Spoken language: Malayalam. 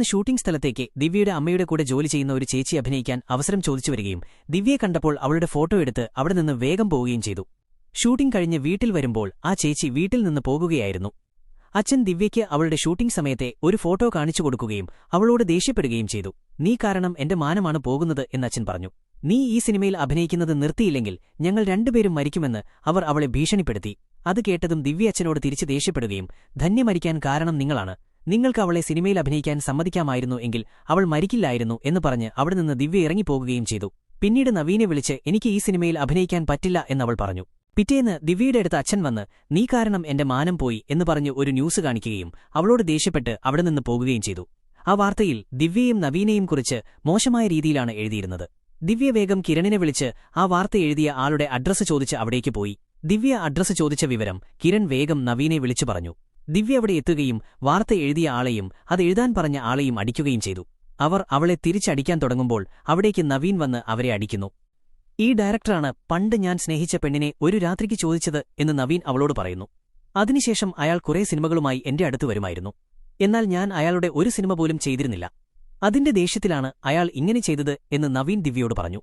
ഷൂട്ടിംഗ് സ്ഥലത്തേക്ക് ദിവ്യയുടെ അമ്മയുടെ കൂടെ ജോലി ചെയ്യുന്ന ഒരു ചേച്ചി അഭിനയിക്കാൻ അവസരം ചോദിച്ചു വരികയും ദിവ്യയെ കണ്ടപ്പോൾ അവളുടെ ഫോട്ടോ എടുത്ത് അവിടെ നിന്ന് വേഗം പോവുകയും ചെയ്തു. ഷൂട്ടിംഗ് കഴിഞ്ഞ് വീട്ടിൽ വരുമ്പോൾ ആ ചേച്ചി വീട്ടിൽ നിന്ന് പോകുകയായിരുന്നു. അച്ഛൻ ദിവ്യയ്ക്ക് അവളുടെ ഷൂട്ടിംഗ് സമയത്തെ ഒരു ഫോട്ടോ കാണിച്ചു കൊടുക്കുകയും അവളോട് ദേഷ്യപ്പെടുകയും ചെയ്തു. "നീ കാരണം എന്റെ മാനമാണ് പോകുന്നത്" എന്നച്ഛൻ പറഞ്ഞു. "നീ ഈ സിനിമയിൽ അഭിനയിക്കുന്നത് നിർത്തിയില്ലെങ്കിൽ ഞങ്ങൾ രണ്ടുപേരും മരിക്കുമെന്ന് അവർ അവളെ ഭീഷണിപ്പെടുത്തി. അത് കേട്ടതും ദിവ്യ അച്ഛനോട് തിരിച്ച് ദേഷ്യപ്പെടുകയും "ധന്യ മരിക്കാൻ കാരണം നിങ്ങളാണ്. നിങ്ങൾക്ക് അവളെ സിനിമയിൽ അഭിനയിക്കാൻ സമ്മതിക്കാമായിരുന്നു എങ്കിൽ അവൾ മരിക്കില്ലായിരുന്നു" എന്ന് പറഞ്ഞ് അവിടെ നിന്ന് ദിവ്യ ഇറങ്ങിപ്പോകുകയും ചെയ്തു. പിന്നീട് നവീനെ വിളിച്ച് "എനിക്ക് ഈ സിനിമയിൽ അഭിനയിക്കാൻ പറ്റില്ല" എന്നവൾ പറഞ്ഞു. പിറ്റേന്ന് ദിവ്യയുടെ അടുത്ത് അച്ഛൻ വന്ന് "നീ കാരണം എന്റെ മാനം പോയി" എന്ന് പറഞ്ഞ് ഒരു ന്യൂസ് കാണിക്കുകയും അവളോട് ദേഷ്യപ്പെട്ട് അവിടെ നിന്ന് പോകുകയും ചെയ്തു. ആ വാർത്തയിൽ ദിവ്യയും നവീനെയും കുറിച്ച് മോശമായ രീതിയിലാണ് എഴുതിയിരുന്നത്. ദിവ്യ വേഗം കിരണിനെ വിളിച്ച് ആ വാർത്ത എഴുതിയ ആളുടെ അഡ്രസ്സ് ചോദിച്ച് അവിടേക്ക് പോയി. ദിവ്യ അഡ്രസ്സ് ചോദിച്ച വിവരം കിരൺ വേഗം നവീനെ വിളിച്ചു പറഞ്ഞു. ദിവ്യ അവിടെ എത്തുകയും വാർത്ത എഴുതിയ ആളെയും അത് എഴുതാൻ പറഞ്ഞ ആളെയും അടിക്കുകയും ചെയ്തു. അവർ അവളെ തിരിച്ചടിക്കാൻ തുടങ്ങുമ്പോൾ അവിടേക്ക് നവീൻ വന്ന് അവരെ അടിക്കുന്നു. "ഈ ഡയറക്ടറാണ് പണ്ട് ഞാൻ സ്നേഹിച്ച പെണ്ണിനെ ഒരു രാത്രിക്ക് ചോദിച്ചത്" എന്ന് നവീൻ അവളോട് പറയുന്നു. "അതിനുശേഷം അയാൾ കുറേ സിനിമകളുമായി എന്റെ അടുത്ത് വരുമായിരുന്നു. എന്നാൽ ഞാൻ അയാളുടെ ഒരു സിനിമ പോലും ചെയ്തിരുന്നില്ല. അതിന്റെ ദേഷ്യത്തിലാണ് അയാൾ ഇങ്ങനെ ചെയ്തത്" എന്ന് നവീൻ ദിവ്യയോട് പറഞ്ഞു.